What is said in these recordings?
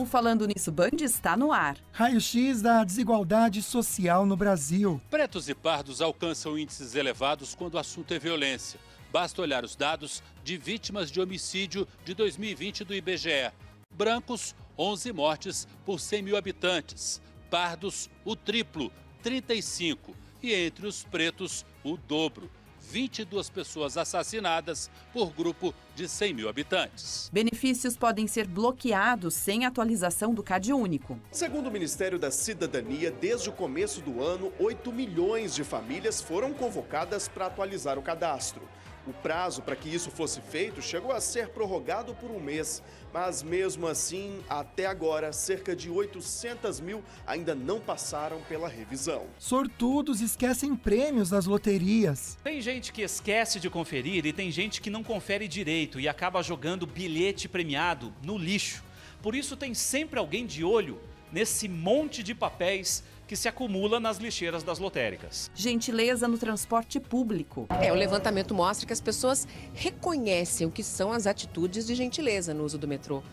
O Falando Nisso Band está no ar. Raio-X da desigualdade social no Brasil. Pretos e pardos alcançam índices elevados quando o assunto é violência. Basta olhar os dados de vítimas de homicídio de 2020 do IBGE. Brancos, 11 mortes por 100 mil habitantes. Pardos, o triplo, 35. E entre os pretos, o dobro. 22 pessoas assassinadas por grupo de 100 mil habitantes. Benefícios podem ser bloqueados sem atualização do CadÚnico. Segundo o Ministério da Cidadania, desde o começo do ano, 8 milhões de famílias foram convocadas para atualizar o cadastro. O prazo para que isso fosse feito chegou a ser prorrogado por um mês, mas mesmo assim, até agora, cerca de 800 mil ainda não passaram pela revisão. Sortudos esquecem prêmios das loterias. Tem gente que esquece de conferir e tem gente que não confere direito e acaba jogando bilhete premiado no lixo. Por isso tem sempre alguém de olho nesse monte de papéis que se acumula nas lixeiras das lotéricas. Gentileza no transporte público. O levantamento mostra que as pessoas reconhecem o que são as atitudes de gentileza no uso do metrô.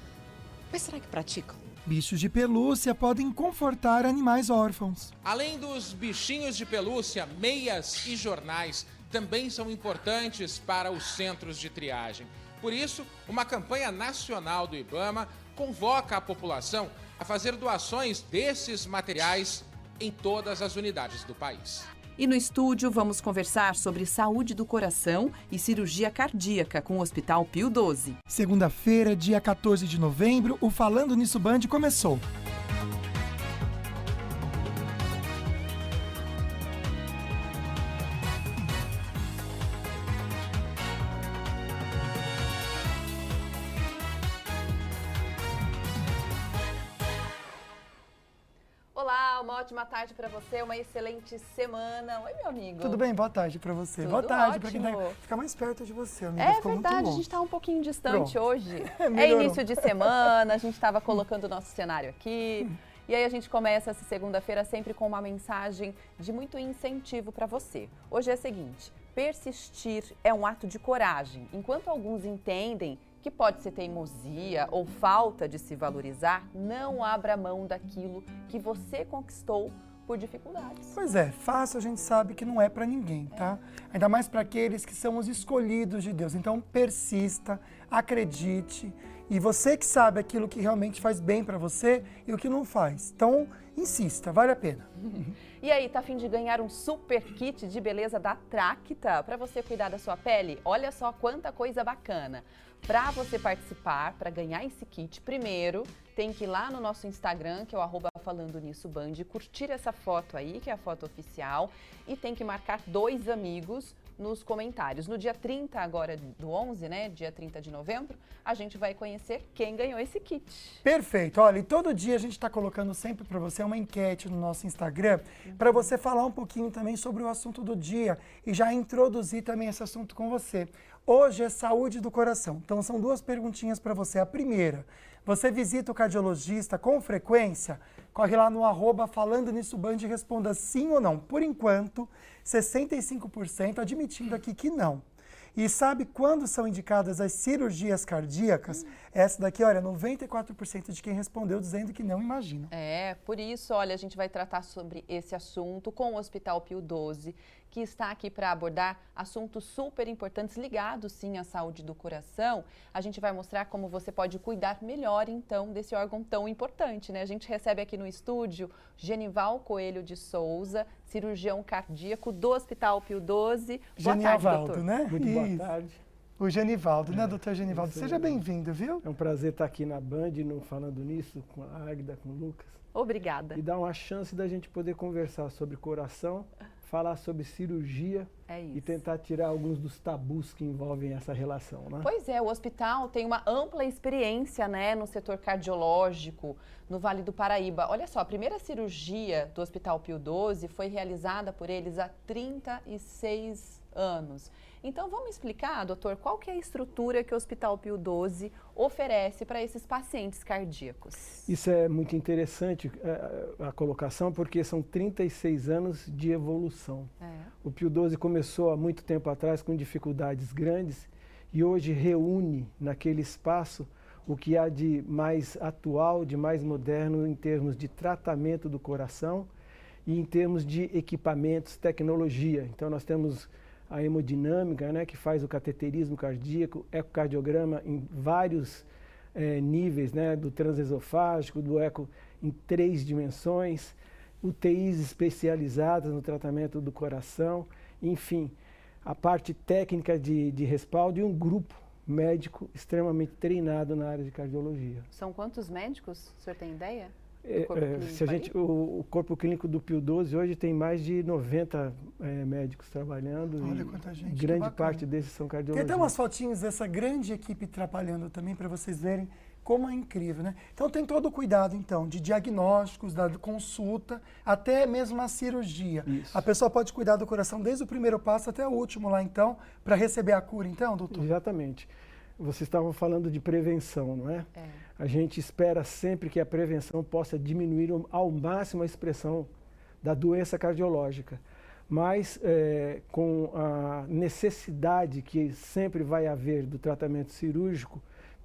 Mas será que praticam? Bichos de pelúcia podem confortar animais órfãos. Além dos bichinhos de pelúcia, meias e jornais também são importantes para os centros de triagem. Por isso, uma campanha nacional do IBAMA convoca a população a fazer doações desses materiais em todas as unidades do país. E no estúdio vamos conversar sobre saúde do coração e cirurgia cardíaca com o Hospital Pio XII. Segunda-feira, dia 14 de novembro, o Falando Nisso Band começou. Olá, uma ótima tarde para você, uma excelente semana. Oi, meu amigo. Tudo bem? Boa tarde para você. Tudo Boa tarde para ótimo. quem fica mais perto de você, amiga. É Ficou verdade, muito a bom. gente está um pouquinho distante hoje. É Melhorou. início de semana, a gente estava colocando o nosso cenário aqui. E aí a gente começa essa segunda-feira sempre com uma mensagem de muito incentivo para você. Hoje é o seguinte, persistir é um ato de coragem. Enquanto alguns entendem que pode ser teimosia ou falta de se valorizar, não abra mão daquilo que você conquistou por dificuldades. Pois é, fácil a gente sabe que não é para ninguém, tá? Ainda mais para aqueles que são os escolhidos de Deus. Então persista, acredite, e você que sabe aquilo que realmente faz bem para você e o que não faz. Então insista, vale a pena. E aí, tá a fim de ganhar um super kit de beleza da Tracta para você cuidar da sua pele? Olha só quanta coisa bacana. Para você participar, para ganhar esse kit, primeiro tem que ir lá no nosso Instagram, que é o @FalandoNissoBand, curtir essa foto aí, que é a foto oficial, e tem que marcar 2 amigos nos comentários. No dia 30 agora do 11, né, dia 30 de novembro, a gente vai conhecer quem ganhou esse kit. Perfeito. Olha, e todo dia a gente está colocando sempre para você uma enquete no nosso Instagram, para você falar um pouquinho também sobre o assunto do dia e já introduzir também esse assunto com você. Hoje é saúde do coração. Então são 2 perguntinhas para você. A primeira, você visita o cardiologista com frequência? Corre lá no @FalandoNissoBand e responda sim ou não. Por enquanto, 65% admitindo aqui que não. E sabe quando são indicadas as cirurgias cardíacas? Essa daqui, olha, 94% de quem respondeu dizendo que não imaginam. Por isso, olha, a gente vai tratar sobre esse assunto com o Hospital Pio XII, que está aqui para abordar assuntos super importantes ligados, sim, à saúde do coração. A gente vai mostrar como você pode cuidar melhor, então, desse órgão tão importante, né? A gente recebe aqui no estúdio Genival Coelho de Souza, cirurgião cardíaco do Hospital Pio XII. Boa tarde, doutor. Né? Muito boa tarde. O Genivaldo, né, doutor Genivaldo? Seja bem-vindo, viu? É um prazer estar aqui na Band, Falando Nisso, com a Águida, com o Lucas. Obrigada. E dar uma chance da gente poder conversar sobre coração, falar sobre cirurgia e tentar tirar alguns dos tabus que envolvem essa relação, né? Pois é, o hospital tem uma ampla experiência, né, no setor cardiológico, no Vale do Paraíba. Olha só, a primeira cirurgia do Hospital Pio XII foi realizada por eles há 36 anos. Então, vamos explicar, doutor, qual que é a estrutura que o Hospital Pio XII oferece para esses pacientes cardíacos? Isso é muito interessante, a colocação, porque são 36 anos de evolução. O Pio XII começou há muito tempo atrás com dificuldades grandes e hoje reúne naquele espaço o que há de mais atual, de mais moderno em termos de tratamento do coração e em termos de equipamentos, tecnologia. Então nós temos a hemodinâmica, né, que faz o cateterismo cardíaco, ecocardiograma em vários níveis, né, do transesofágico, do eco em 3 dimensões, UTIs especializadas no tratamento do coração, enfim, a parte técnica de respaldo e um grupo médico extremamente treinado na área de cardiologia. São quantos médicos? O senhor tem ideia? O corpo clínico do Pio XII hoje tem mais de 90 médicos trabalhando. Olha quanta gente. Grande parte desses são cardiologistas. Tem até umas fotinhas dessa grande equipe trabalhando também para vocês verem como é incrível, né? Então tem todo o cuidado, então, de diagnósticos, da consulta, até mesmo a cirurgia. Isso. A pessoa pode cuidar do coração desde o primeiro passo até o último lá, então, para receber a cura, então, doutor? Exatamente. Vocês estavam falando de prevenção, não é? A gente espera sempre que a prevenção possa diminuir ao máximo a expressão da doença cardiológica. Mas com a necessidade que sempre vai haver do tratamento cirúrgico,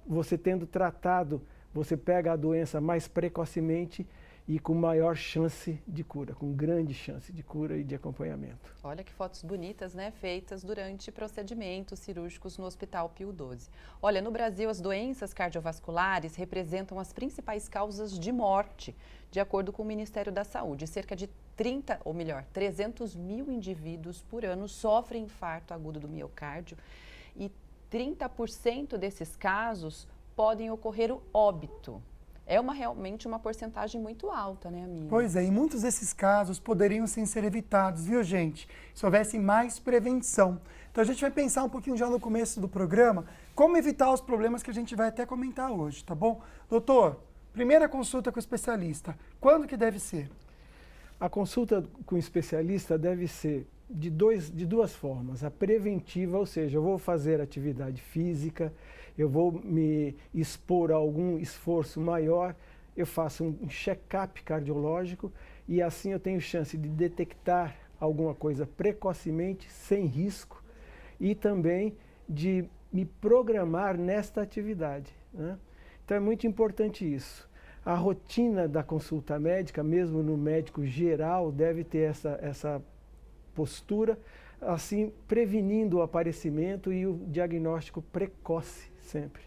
você tendo tratado, você pega a doença mais precocemente e com maior chance de cura, com grande chance de cura e de acompanhamento. Olha que fotos bonitas, né? Feitas durante procedimentos cirúrgicos no Hospital Pio XII. Olha, no Brasil, as doenças cardiovasculares representam as principais causas de morte, de acordo com o Ministério da Saúde. Cerca de 300 mil indivíduos por ano sofrem infarto agudo do miocárdio e 30% desses casos podem ocorrer o óbito. É realmente uma porcentagem muito alta, né, amiga? Pois é, e muitos desses casos poderiam sim ser evitados, viu, gente? Se houvesse mais prevenção. Então a gente vai pensar um pouquinho já no começo do programa como evitar os problemas que a gente vai até comentar hoje, tá bom? Doutor, primeira consulta com o especialista, quando que deve ser? A consulta com o especialista deve ser de duas formas. A preventiva, ou seja, eu vou fazer atividade física, eu vou me expor a algum esforço maior, eu faço um check-up cardiológico e assim eu tenho chance de detectar alguma coisa precocemente, sem risco, e também de me programar nesta atividade, né? Então é muito importante isso. A rotina da consulta médica, mesmo no médico geral, deve ter essa postura, assim, prevenindo o aparecimento e o diagnóstico precoce sempre.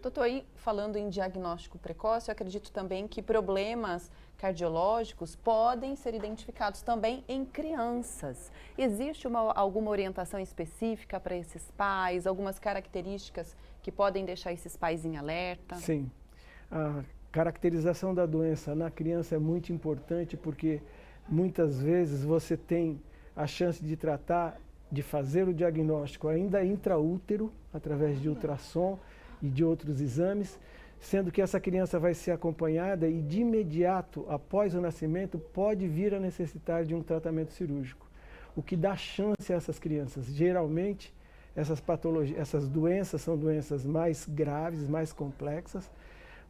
Doutor, aí falando em diagnóstico precoce, eu acredito também que problemas cardiológicos podem ser identificados também em crianças. Existe alguma orientação específica para esses pais, algumas características que podem deixar esses pais em alerta? Sim. A caracterização da doença na criança é muito importante porque muitas vezes você tem a chance de tratar, de fazer o diagnóstico ainda intraútero, através de ultrassom e de outros exames, sendo que essa criança vai ser acompanhada e de imediato, após o nascimento, pode vir a necessitar de um tratamento cirúrgico. O que dá chance a essas crianças. Geralmente, essas doenças são doenças mais graves, mais complexas,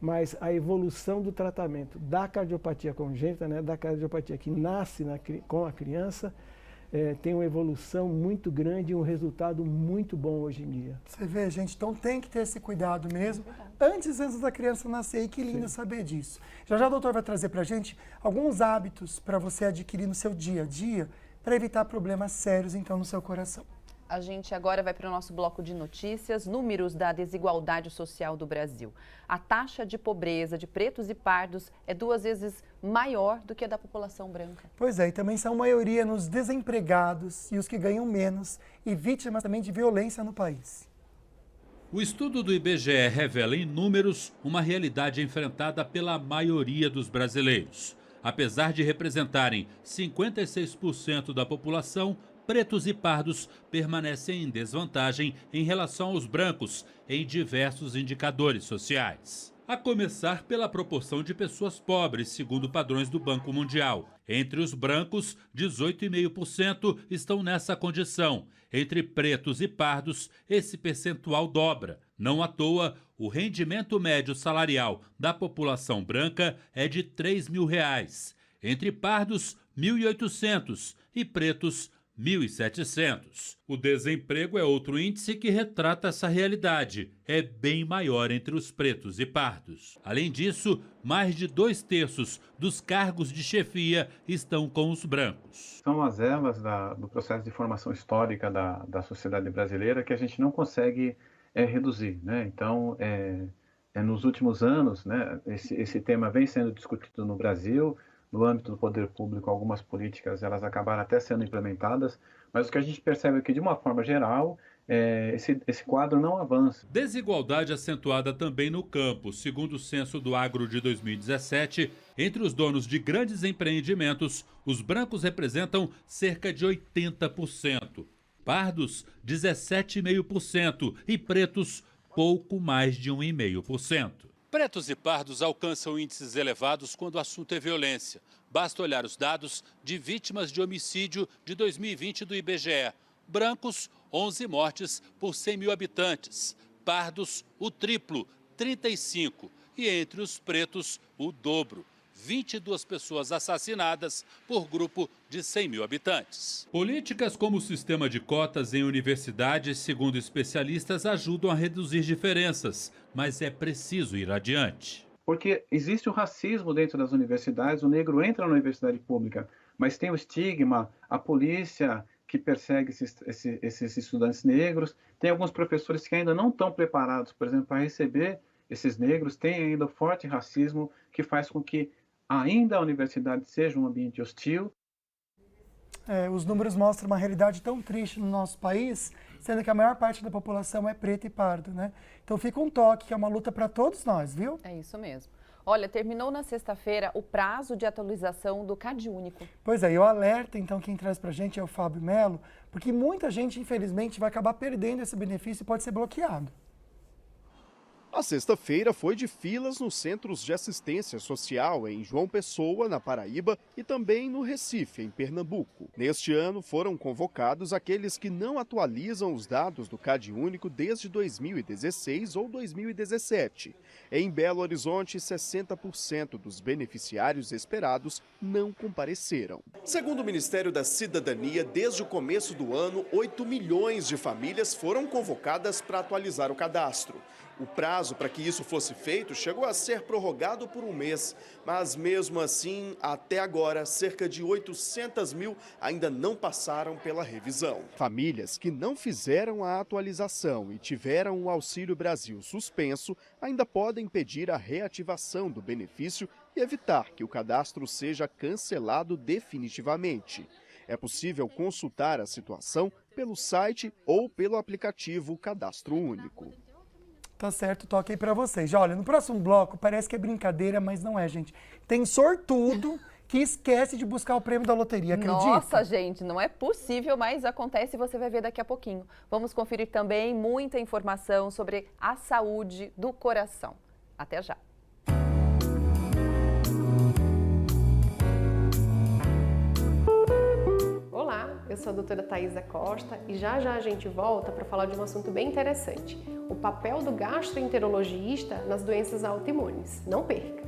mas a evolução do tratamento da cardiopatia congênita, né, da cardiopatia que nasce com a criança, tem uma evolução muito grande e um resultado muito bom hoje em dia. Você vê, gente, então tem que ter esse cuidado mesmo, antes da criança nascer, e que lindo saber disso. Já o doutor vai trazer pra gente alguns hábitos para você adquirir no seu dia a dia, para evitar problemas sérios, então, no seu coração. A gente agora vai para o nosso bloco de notícias, números da desigualdade social do Brasil. A taxa de pobreza de pretos e pardos é 2 vezes maior do que a da população branca. Pois é, e também são maioria nos desempregados e os que ganham menos e vítimas também de violência no país. O estudo do IBGE revela em números uma realidade enfrentada pela maioria dos brasileiros. Apesar de representarem 56% da população, pretos e pardos permanecem em desvantagem em relação aos brancos em diversos indicadores sociais. A começar pela proporção de pessoas pobres, segundo padrões do Banco Mundial. Entre os brancos, 18,5% estão nessa condição. Entre pretos e pardos, esse percentual dobra. Não à toa, o rendimento médio salarial da população branca é de R$ 3.000. Entre pardos, R$ 1.800 e pretos, 1.700. O desemprego é outro índice que retrata essa realidade. É bem maior entre os pretos e pardos. Além disso, mais de 2/3 dos cargos de chefia estão com os brancos. São as elas do processo de formação histórica da sociedade brasileira que a gente não consegue reduzir, né? Então, nos últimos anos, né, esse tema vem sendo discutido no Brasil. No âmbito do poder público, algumas políticas elas acabaram até sendo implementadas, mas o que a gente percebe é que, de uma forma geral, esse quadro não avança. Desigualdade acentuada também no campo. Segundo o censo do Agro de 2017, entre os donos de grandes empreendimentos, os brancos representam cerca de 80%, pardos 17,5% e pretos pouco mais de 1,5%. Pretos e pardos alcançam índices elevados quando o assunto é violência. Basta olhar os dados de vítimas de homicídio de 2020 do IBGE. Brancos, 11 mortes por 100 mil habitantes. Pardos, o triplo, 35. E entre os pretos, o dobro. 22 pessoas assassinadas por grupo de 100 mil habitantes. Políticas como o sistema de cotas em universidades, segundo especialistas, ajudam a reduzir diferenças, mas é preciso ir adiante. Porque existe o racismo dentro das universidades, o negro entra na universidade pública, mas tem o estigma, a polícia que persegue esses estudantes negros, tem alguns professores que ainda não estão preparados, por exemplo, para receber esses negros, tem ainda o forte racismo que faz com que ainda a universidade seja um ambiente hostil. Os números mostram uma realidade tão triste no nosso país, sendo que a maior parte da população é preta e pardo, né? Então fica um toque, que é uma luta para todos nós, viu? É isso mesmo. Olha, terminou na sexta-feira o prazo de atualização do CadÚnico. Pois é, e o alerta, então, quem traz pra gente é o Fábio Melo, porque muita gente, infelizmente, vai acabar perdendo esse benefício e pode ser bloqueado. A sexta-feira foi de filas nos centros de assistência social em João Pessoa, na Paraíba, e também no Recife, em Pernambuco. Neste ano, foram convocados aqueles que não atualizam os dados do CadÚnico desde 2016 ou 2017. Em Belo Horizonte, 60% dos beneficiários esperados não compareceram. Segundo o Ministério da Cidadania, desde o começo do ano, 8 milhões de famílias foram convocadas para atualizar o cadastro. O prazo para que isso fosse feito chegou a ser prorrogado por um mês, mas mesmo assim, até agora, cerca de 800 mil ainda não passaram pela revisão. Famílias que não fizeram a atualização e tiveram o Auxílio Brasil suspenso ainda podem pedir a reativação do benefício e evitar que o cadastro seja cancelado definitivamente. É possível consultar a situação pelo site ou pelo aplicativo Cadastro Único. Tá certo, toque aí pra vocês. Já olha, no próximo bloco parece que é brincadeira, mas não é, gente. Tem sortudo que esquece de buscar o prêmio da loteria, acredita? Nossa, gente, não é possível, mas acontece e você vai ver daqui a pouquinho. Vamos conferir também muita informação sobre a saúde do coração. Até já. Olá, eu sou a doutora Thaisa Costa e já a gente volta para falar de um assunto bem interessante, o papel do gastroenterologista nas doenças autoimunes. Não perca!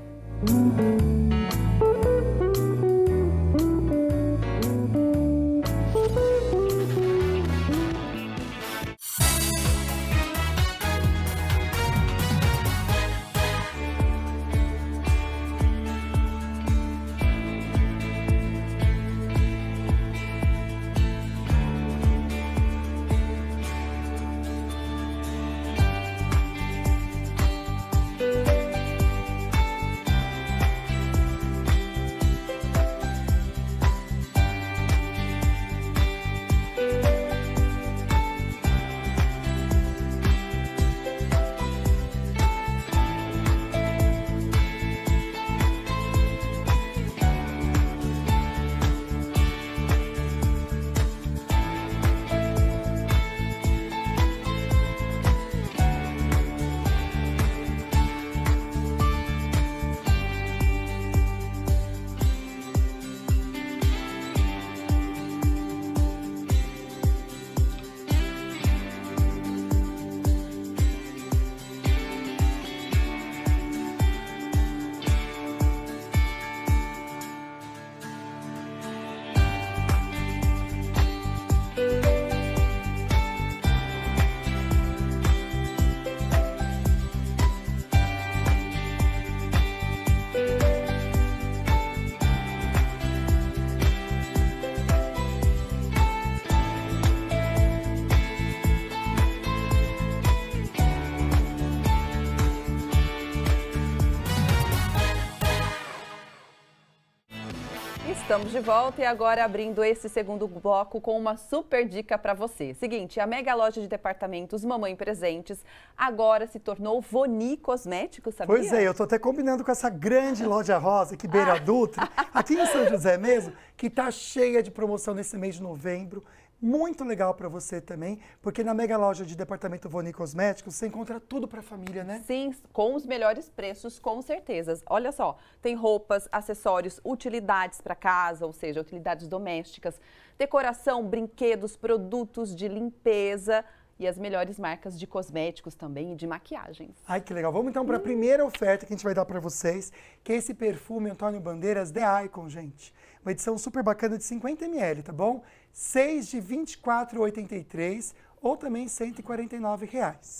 Estamos de volta e agora abrindo esse segundo bloco com uma super dica para você. Seguinte, a mega loja de departamentos Mamãe Presentes agora se tornou Voni Cosméticos, sabia? Pois é, eu tô até combinando com essa grande loja rosa que beira a Dutra, aqui em São José mesmo, que tá cheia de promoção nesse mês de novembro. Muito legal para você também, porque na mega loja de departamento Voni Cosméticos você encontra tudo para a família, né? Sim, com os melhores preços, com certeza. Olha só, tem roupas, acessórios, utilidades para casa, ou seja, utilidades domésticas, decoração, brinquedos, produtos de limpeza e as melhores marcas de cosméticos também e de maquiagens. Ai, que legal. Vamos então para a primeira oferta que a gente vai dar para vocês, que é esse perfume Antônio Bandeiras The Icon, gente. Uma edição super bacana de 50 ml, tá bom? 6 de R$ 24,83 ou também R$ 149.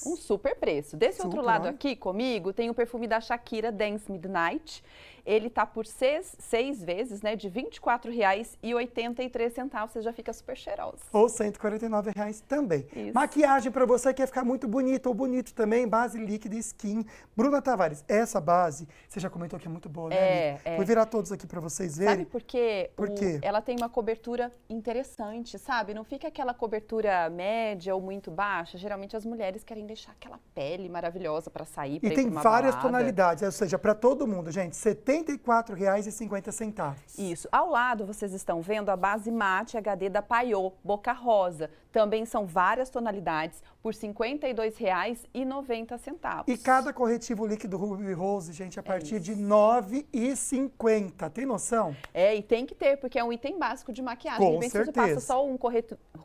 Um super preço. Desse Super, outro lado olha. aqui comigo tem o perfume da Shakira Dance Midnight. Ele tá por seis vezes, né, de R$ 24,83. Você já fica super cheirosa. Ou R$ 149 também. Isso. Maquiagem para você que quer ficar muito bonito ou bonito também, base líquida skin. Bruna Tavares, essa base, você já comentou que é muito boa, né, amiga? Vou virar todos aqui para vocês verem. Sabe por quê? Por quê? Ela tem uma cobertura interessante, sabe? Não fica aquela cobertura média ou muito baixa. Geralmente as mulheres querem deixar aquela pele maravilhosa para sair, para E ir tem pra uma várias balada. tonalidades, ou seja, para todo mundo, gente, R$ 74,50. Isso. Ao lado, vocês estão vendo a base mate HD da Paiô, Boca Rosa. Também são várias tonalidades por R$ 52,90. E cada corretivo líquido Ruby Rose, gente, a partir de R$ 9,50. Tem noção? E tem que ter, porque é um item básico de maquiagem. Com E bem, se você certeza. passa só um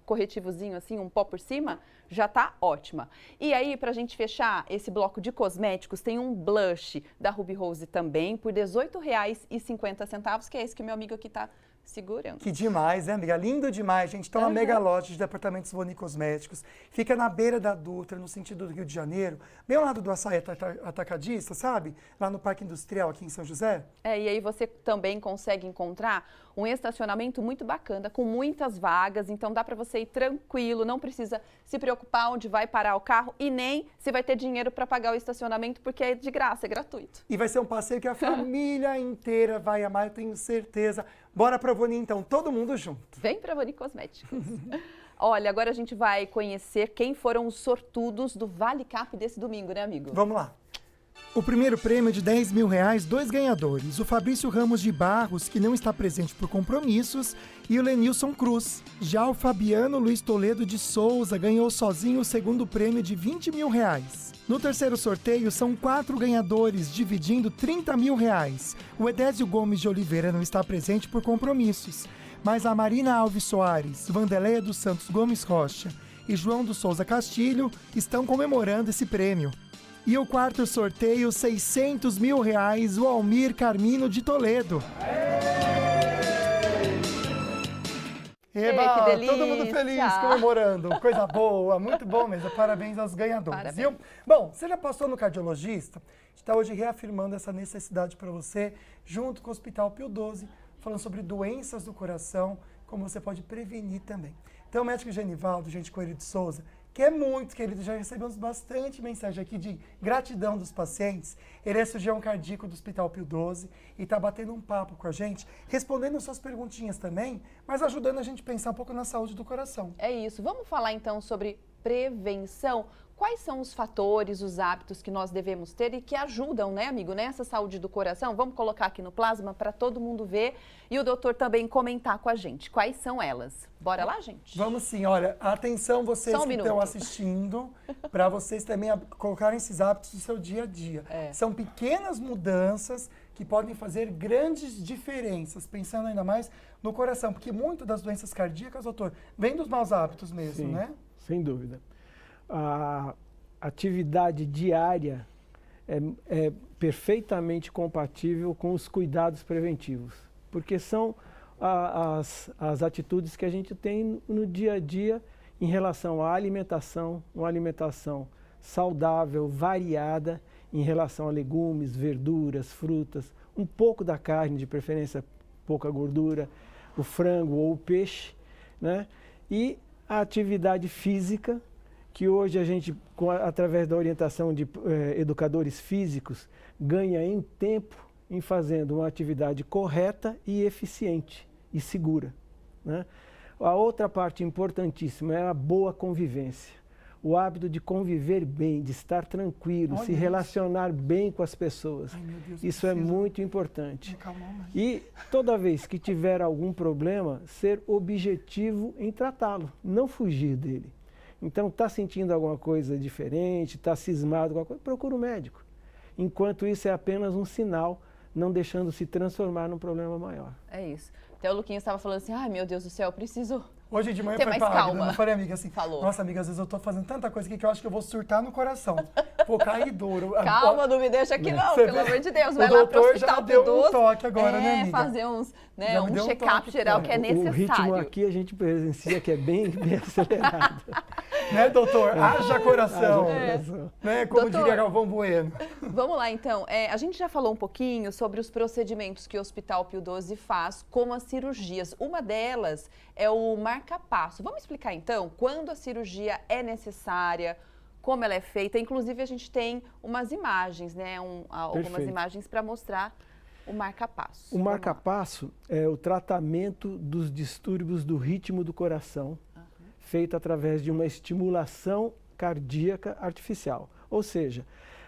corretivozinho assim, um pó por cima, já tá ótima. E aí, pra gente fechar esse bloco de cosméticos, tem um blush da Ruby Rose também por R$ 18,50, que é esse que meu amigo aqui tá segurando. Que demais, né, amiga? Lindo demais, gente. Então, a mega loja de departamentos Voni Cosméticos fica na beira da Dutra, no sentido do Rio de Janeiro, bem ao lado do Açaí Atacadista, sabe? Lá no Parque Industrial, aqui em São José. E aí você também consegue encontrar um estacionamento muito bacana, com muitas vagas, então dá para você ir tranquilo, não precisa se preocupar onde vai parar o carro e nem se vai ter dinheiro para pagar o estacionamento, porque é de graça, é gratuito. E vai ser um passeio que a família inteira vai amar, eu tenho certeza. Bora pra Voni, então, todo mundo junto. Vem para Voni Cosméticos. Olha, agora a gente vai conhecer quem foram os sortudos do Vale Cap desse domingo, né, amigo? Vamos lá. O primeiro prêmio de R$ 10 mil, 2 ganhadores. O Fabrício Ramos de Barros, que não está presente por compromissos, e o Lenilson Cruz. Já o Fabiano Luiz Toledo de Souza ganhou sozinho o segundo prêmio de R$ 20 mil. No terceiro sorteio, são 4 ganhadores, dividindo R$ 30 mil. O Edésio Gomes de Oliveira não está presente por compromissos, mas a Marina Alves Soares, Vandeleia dos Santos Gomes Rocha e João do Souza Castilho estão comemorando esse prêmio. E o quarto sorteio, R$ 600 mil, o Almir Carmino de Toledo. Eba, que delícia! Todo mundo feliz, comemorando. Coisa boa, muito bom mesmo. Parabéns aos ganhadores, Parabéns. viu? Bom, você já passou no cardiologista? A gente está hoje reafirmando essa necessidade para você, junto com o Hospital Pio XII, falando sobre doenças do coração, como você pode prevenir também. Então, o médico Genivaldo, gente, Coelho de Souza, que é muito querido, já recebemos bastante mensagem aqui de gratidão dos pacientes. Ele é cirurgião cardíaco do Hospital Pio XII e está batendo um papo com a gente, respondendo suas perguntinhas também, mas ajudando a gente a pensar um pouco na saúde do coração. É isso. Vamos falar então sobre prevenção. Quais são os fatores, os hábitos que nós devemos ter e que ajudam, né, amigo, nessa saúde do coração? Vamos colocar aqui no plasma para todo mundo ver e o doutor também comentar com a gente. Quais são elas? Bora lá, gente? Vamos sim. Olha, atenção vocês Só um que estão minuto. assistindo, para vocês também colocarem esses hábitos no seu dia a dia. São pequenas mudanças que podem fazer grandes diferenças, pensando ainda mais no coração, porque muito das doenças cardíacas, doutor, vem dos maus hábitos mesmo, Sim, né? sem dúvida. A atividade diária é perfeitamente compatível com os cuidados preventivos, porque são as atitudes que a gente tem no dia a dia em relação à alimentação, uma alimentação saudável, variada, em relação a legumes, verduras, frutas, um pouco da carne, de preferência pouca gordura, o frango ou o peixe, né? E a atividade física, que hoje a gente, através da orientação de educadores físicos, ganha em tempo em fazendo uma atividade correta e eficiente. e segura, né? A outra parte importantíssima é a boa convivência. O hábito de conviver bem, de estar tranquilo, se relacionar bem com as pessoas. Ai, meu Deus, isso é muito importante. Calma, e toda vez que tiver algum problema, ser objetivo em tratá-lo, não fugir dele. Então, está sentindo alguma coisa diferente, está cismado com alguma coisa, procura um médico. Enquanto isso é apenas um sinal, não deixando se transformar num problema maior. É isso. Até o Luquinhas estava falando assim, ai meu Deus do céu, eu preciso Hoje de manhã ter eu mais falei pra calma. Agda, eu falei, amiga, assim, Falou. nossa, amiga, às vezes eu tô fazendo tanta coisa aqui que eu acho que eu vou surtar no coração. Vou cair duro. Calma, não me deixa aqui não, Você pelo vê? amor de Deus. O Vai lá pro doutor já hospital deu Pio um toque agora, né, amiga? Fazer uns, né, Já me um deu um check-up toque, geral que é necessário. O ritmo aqui a gente presencia que é bem acelerado. Né, doutor? Haja coração. Haja coração. Né, como Doutor, diria Galvão Bueno. Vamos lá, então. A gente já falou um pouquinho sobre os procedimentos que o Hospital Pio XII faz, como as cirurgias. Uma delas é o marca-passo. Vamos explicar, então, quando a cirurgia é necessária, como ela é feita. Inclusive, a gente tem umas imagens, né? Algumas imagens para mostrar o marca-passo. O marca-passo é o tratamento dos distúrbios do ritmo do coração, feito através de uma estimulação cardíaca artificial. Ou seja,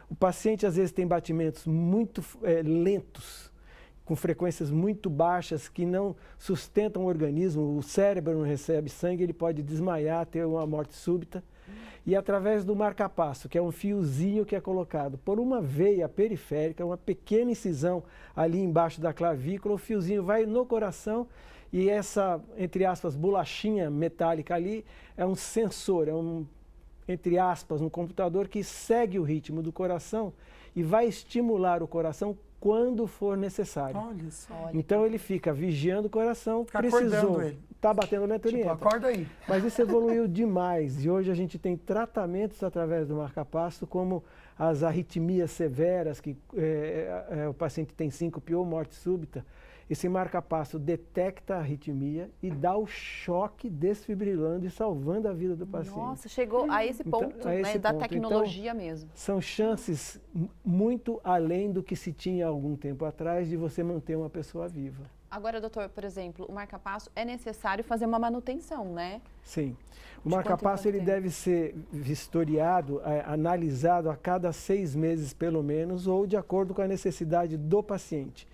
o paciente às vezes tem batimentos muito lentos, com frequências muito baixas, que não sustentam o organismo, o cérebro não recebe sangue, ele pode desmaiar, ter uma morte súbita. E através do marca-passo, que é um fiozinho que é colocado por uma veia periférica, uma pequena incisão ali embaixo da clavícula, o fiozinho vai no coração e essa, entre aspas, bolachinha metálica ali é um sensor, é entre aspas, um computador que segue o ritmo do coração e vai estimular o coração quando for necessário. Olha só. Então ele fica vigiando o coração, Fica precisou, acordando ele. Tá batendo lento, Tipo, acorda aí. Mas isso evoluiu demais e hoje a gente tem tratamentos através do marca-passo, como as arritmias severas, que o paciente tem síncope ou morte súbita. Esse marca-passo detecta a arritmia e dá o choque desfibrilando e salvando a vida do paciente. Nossa, chegou a esse ponto, Então, a esse da ponto. tecnologia Então, mesmo. São chances muito além do que se tinha algum tempo atrás de você manter uma pessoa viva. Agora, doutor, por exemplo, o marca-passo é necessário fazer uma manutenção, né? Sim. O marca-passo ele deve ser vistoriado, analisado a cada 6 meses pelo menos, ou de acordo com a necessidade do paciente.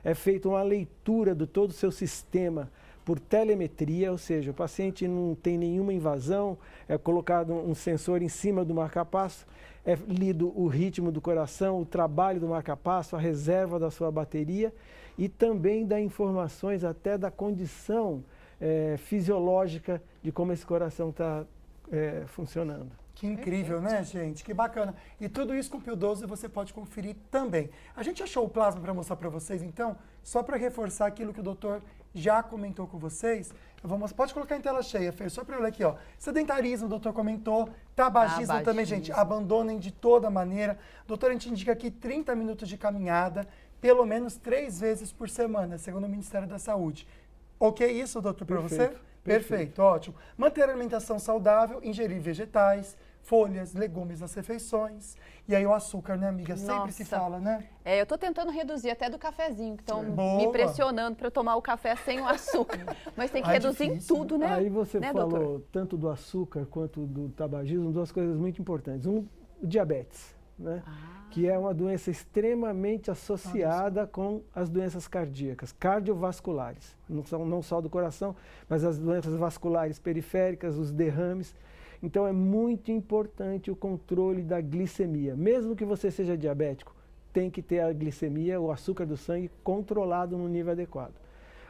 É feita uma leitura de todo o seu sistema por telemetria, ou seja, o paciente não tem nenhuma invasão, é colocado um sensor em cima do marca-passo, é lido o ritmo do coração, o trabalho do marca-passo, a reserva da sua bateria e também dá informações até da condição fisiológica de como esse coração está funcionando. Que incrível, né, gente? Que bacana. E tudo isso com o Pio XII você pode conferir também. A gente achou o plasma para mostrar para vocês, então, só para reforçar aquilo que o doutor já comentou com vocês. Pode colocar em tela cheia, Fer, só para eu ler aqui, ó. Sedentarismo, o doutor comentou. Tabagismo também, gente. Abandonem de toda maneira. Doutor, a gente indica aqui 30 minutos de caminhada, pelo menos 3 vezes por semana, segundo o Ministério da Saúde. Ok isso, doutor, para você? Perfeito, ótimo. Manter a alimentação saudável, ingerir vegetais, folhas, legumes nas refeições. E aí o açúcar, né, amiga? Sempre se fala, né? Eu tô tentando reduzir até do cafezinho, que estão me pressionando para tomar o café sem o açúcar. Mas tem que reduzir em tudo, né? Aí você falou doutor? Tanto do açúcar quanto do tabagismo, 2 coisas muito importantes. O diabetes, né? Que é uma doença extremamente associada com as doenças cardíacas, cardiovasculares, não só do coração, mas as doenças vasculares periféricas, os derrames. Então é muito importante o controle da glicemia. Mesmo que você seja diabético, tem que ter a glicemia, o açúcar do sangue, controlado no nível adequado.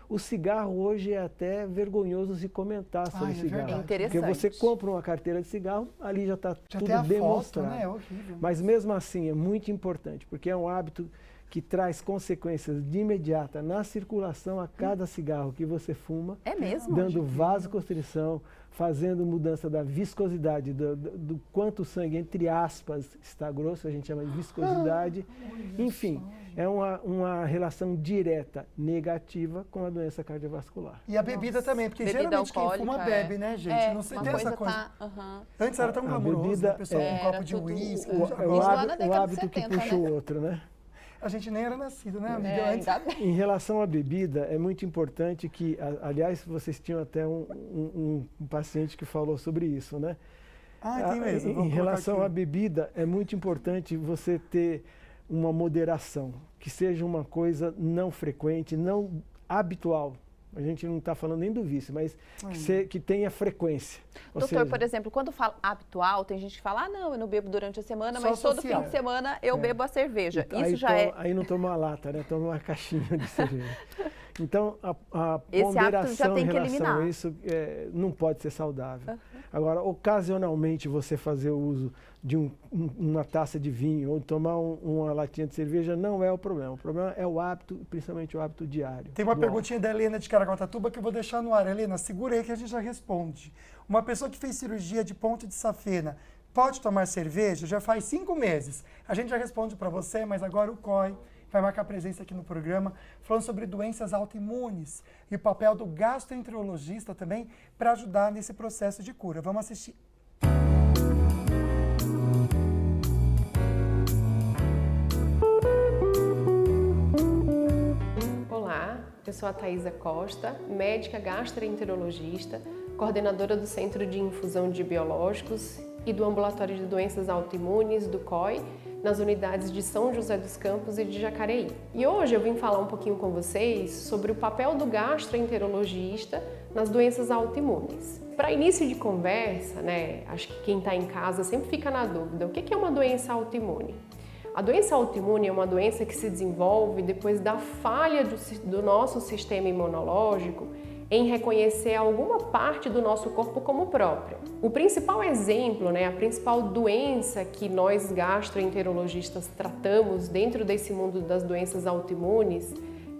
O cigarro hoje é até vergonhoso se comentar sobre o cigarro. É interessante. Porque você compra uma carteira de cigarro, ali já está tudo demonstrado. Foto, né? É horrível. Mas mesmo assim é muito importante, porque é um hábito que traz consequências de imediata na circulação a cada cigarro que você fuma. É mesmo? Dando vasoconstrição, fazendo mudança da viscosidade, do quanto o sangue, entre aspas, está grosso, a gente chama de viscosidade. Enfim, é uma relação direta negativa com a doença cardiovascular. E a bebida também, porque geralmente quem fuma bebe, né, gente? Não sei, tem essa coisa. Antes era tão glamuroso, né? A pessoa com um copo de uísque. O hábito que puxa o outro, né? A gente nem era nascido, né, amiga? Ainda bem. Em relação à bebida, é muito importante que, aliás, vocês tinham até um paciente que falou sobre isso, né? Tem mesmo. Em relação à bebida, é muito importante você ter uma moderação, que seja uma coisa não frequente, não habitual. A gente não está falando nem do vício, mas que tenha frequência. Doutor, por exemplo, quando fala habitual, tem gente que fala, não, eu não bebo durante a semana, mas todo fim de semana eu bebo a cerveja. Isso já é... Aí não toma uma lata, né? Toma uma caixinha de cerveja. Então, a Esse hábito já ponderação tem em que relação eliminar. a isso não pode ser saudável. Agora, ocasionalmente, você fazer o uso de uma taça de vinho ou tomar uma latinha de cerveja não é o problema. O problema é o hábito, principalmente o hábito diário. Tem uma perguntinha da Helena de Caraguatatuba que eu vou deixar no ar. Helena, segura aí que a gente já responde. Uma pessoa que fez cirurgia de ponto de safena pode tomar cerveja? Já faz 5 meses. A gente já responde para você, mas agora o COI vai marcar presença aqui no programa, falando sobre doenças autoimunes e o papel do gastroenterologista também para ajudar nesse processo de cura. Vamos assistir. Olá, eu sou a Thaisa Costa, médica gastroenterologista, coordenadora do Centro de Infusão de Biológicos e do Ambulatório de Doenças Autoimunes, do COI, nas unidades de São José dos Campos e de Jacareí. E hoje eu vim falar um pouquinho com vocês sobre o papel do gastroenterologista nas doenças autoimunes. Para início de conversa, acho que quem está em casa sempre fica na dúvida, o que é uma doença autoimune? A doença autoimune é uma doença que se desenvolve depois da falha do nosso sistema imunológico em reconhecer alguma parte do nosso corpo como própria. O principal exemplo, a principal doença que nós gastroenterologistas tratamos dentro desse mundo das doenças autoimunes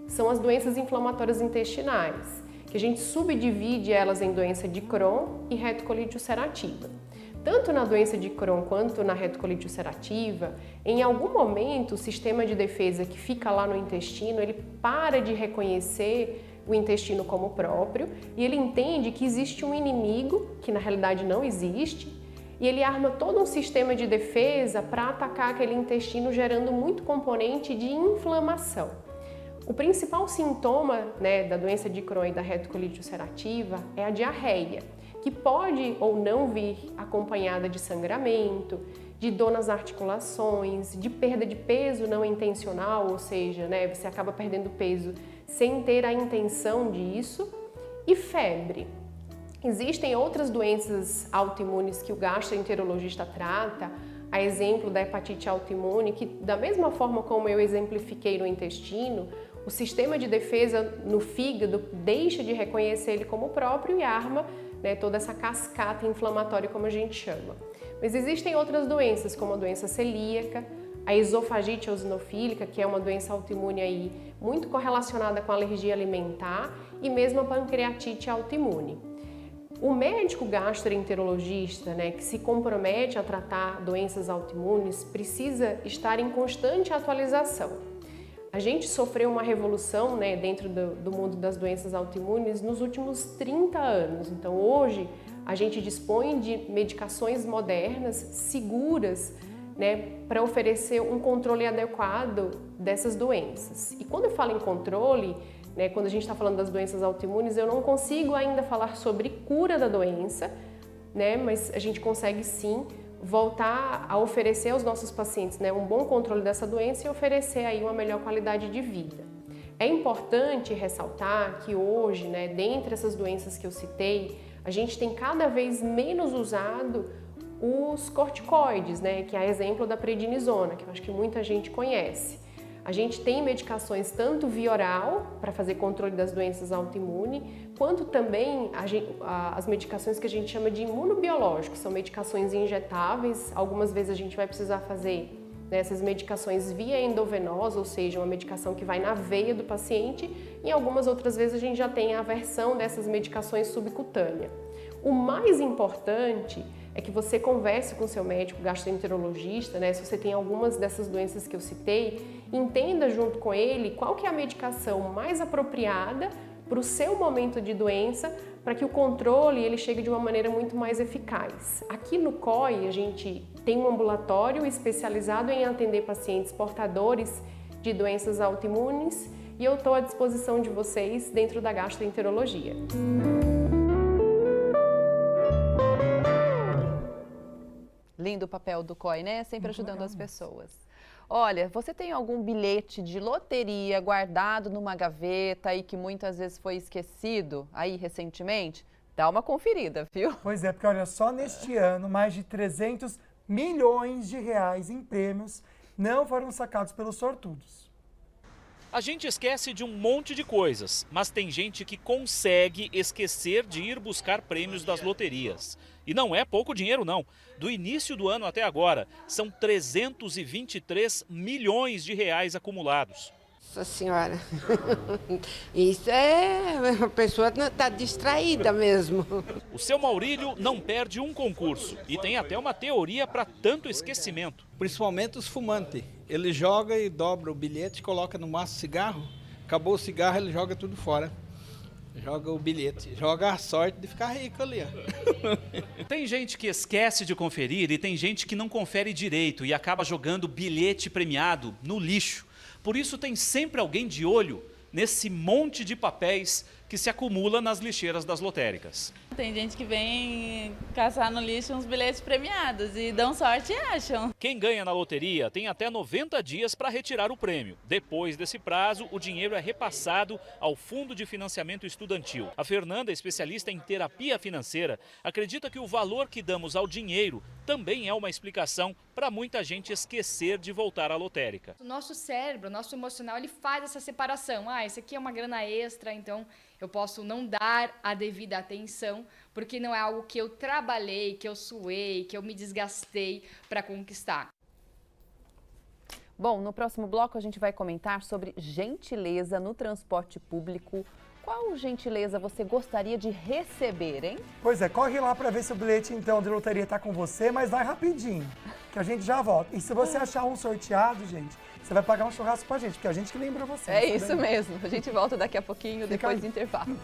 são as doenças inflamatórias intestinais, que a gente subdivide elas em doença de Crohn e retocolite ulcerativa. Tanto na doença de Crohn quanto na retocolite ulcerativa, em algum momento o sistema de defesa que fica lá no intestino, ele para de reconhecer o intestino como próprio e ele entende que existe um inimigo, que na realidade não existe, e ele arma todo um sistema de defesa para atacar aquele intestino, gerando muito componente de inflamação. O principal sintoma da doença de Crohn e da retocolite ulcerativa é a diarreia, que pode ou não vir acompanhada de sangramento, de dor nas articulações, de perda de peso não intencional, ou seja, você acaba perdendo peso sem ter a intenção disso, e febre. Existem outras doenças autoimunes que o gastroenterologista trata, a exemplo da hepatite autoimune, que da mesma forma como eu exemplifiquei no intestino, o sistema de defesa no fígado deixa de reconhecer ele como próprio e arma toda essa cascata inflamatória, como a gente chama. Mas existem outras doenças, como a doença celíaca, a esofagite eosinofílica, que é uma doença autoimune aí muito correlacionada com a alergia alimentar, e mesmo a pancreatite autoimune. O médico gastroenterologista, que se compromete a tratar doenças autoimunes, precisa estar em constante atualização. A gente sofreu uma revolução dentro do mundo das doenças autoimunes nos últimos 30 anos. Então, hoje, a gente dispõe de medicações modernas, seguras, para oferecer um controle adequado dessas doenças. E quando eu falo em controle, quando a gente está falando das doenças autoimunes, eu não consigo ainda falar sobre cura da doença, mas a gente consegue sim voltar a oferecer aos nossos pacientes um bom controle dessa doença e oferecer aí uma melhor qualidade de vida. É importante ressaltar que hoje, dentre essas doenças que eu citei, a gente tem cada vez menos usado os corticoides, que é a exemplo da prednisona, que eu acho que muita gente conhece. A gente tem medicações tanto via oral, para fazer controle das doenças autoimunes, quanto também as medicações que a gente chama de imunobiológicos, são medicações injetáveis. Algumas vezes a gente vai precisar fazer essas medicações via endovenosa, ou seja, uma medicação que vai na veia do paciente, e algumas outras vezes a gente já tem a versão dessas medicações subcutânea. O mais importante é que você converse com o seu médico gastroenterologista, se você tem algumas dessas doenças que eu citei, entenda junto com ele qual que é a medicação mais apropriada para o seu momento de doença, para que o controle ele chegue de uma maneira muito mais eficaz. Aqui no COI, a gente tem um ambulatório especializado em atender pacientes portadores de doenças autoimunes e eu estou à disposição de vocês dentro da gastroenterologia. Lindo o papel do COI, né? Sempre ajudando as pessoas. Olha, você tem algum bilhete de loteria guardado numa gaveta e que muitas vezes foi esquecido aí recentemente? Dá uma conferida, viu? Pois é, porque olha, só neste ano, mais de 300 milhões de reais em prêmios não foram sacados pelos sortudos. A gente esquece de um monte de coisas, mas tem gente que consegue esquecer de ir buscar prêmios das loterias. E não é pouco dinheiro, não. Do início do ano até agora, são 323 milhões de reais acumulados. Nossa Senhora, isso a pessoa está distraída mesmo. O seu Maurílio não perde um concurso e tem até uma teoria para tanto esquecimento. Principalmente os fumantes. Ele joga e dobra o bilhete, coloca no maço de cigarro, acabou o cigarro, ele joga tudo fora. Joga o bilhete, joga a sorte de ficar rico ali. Tem gente que esquece de conferir e tem gente que não confere direito e acaba jogando bilhete premiado no lixo. Por isso tem sempre alguém de olho nesse monte de papéis que se acumula nas lixeiras das lotéricas. Tem gente que vem caçar no lixo uns bilhetes premiados e dão sorte e acham. Quem ganha na loteria tem até 90 dias para retirar o prêmio. Depois desse prazo, o dinheiro é repassado ao Fundo de Financiamento Estudantil. A Fernanda, especialista em terapia financeira, acredita que o valor que damos ao dinheiro também é uma explicação para muita gente esquecer de voltar à lotérica. O nosso cérebro, o nosso emocional, ele faz essa separação. Isso aqui é uma grana extra, então eu posso não dar a devida atenção, porque não é algo que eu trabalhei, que eu suei, que eu me desgastei para conquistar. Bom, no próximo bloco a gente vai comentar sobre gentileza no transporte público. Qual gentileza você gostaria de receber, hein? Pois é, corre lá para ver se o bilhete então de loteria tá com você, mas vai rapidinho, que a gente já volta. E se você achar um sorteado, gente, você vai pagar um churrasco com a gente, porque a gente que lembra você. É isso mesmo. A gente volta daqui a pouquinho, depois do intervalo.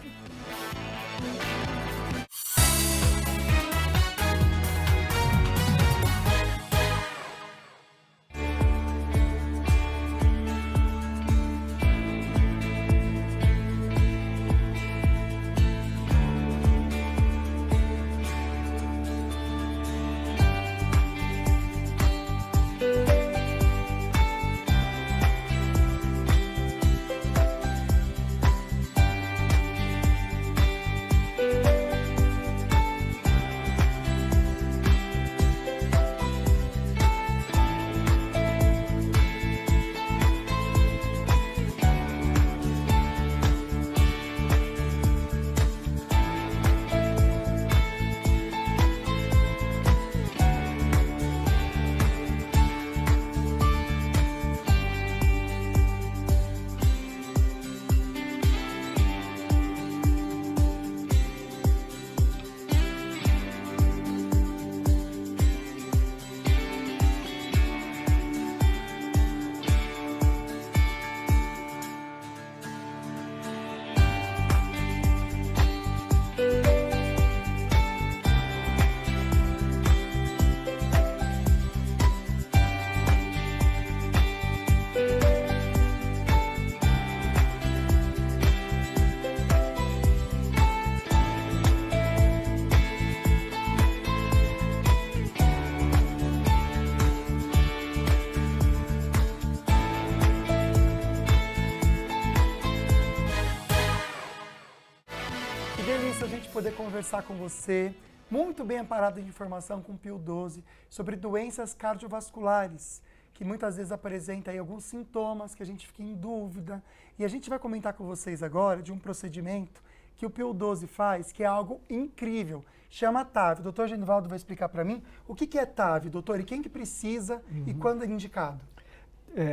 delícia a gente poder conversar com você, muito bem amparado de informação com o Pio 12, sobre doenças cardiovasculares, que muitas vezes apresentam aí alguns sintomas que a gente fica em dúvida. E a gente vai comentar com vocês agora de um procedimento que o Pio 12 faz, que é algo incrível. Chama TAV. O doutor Genivaldo vai explicar para mim o que é TAV, doutor, e quem que precisa e quando é indicado.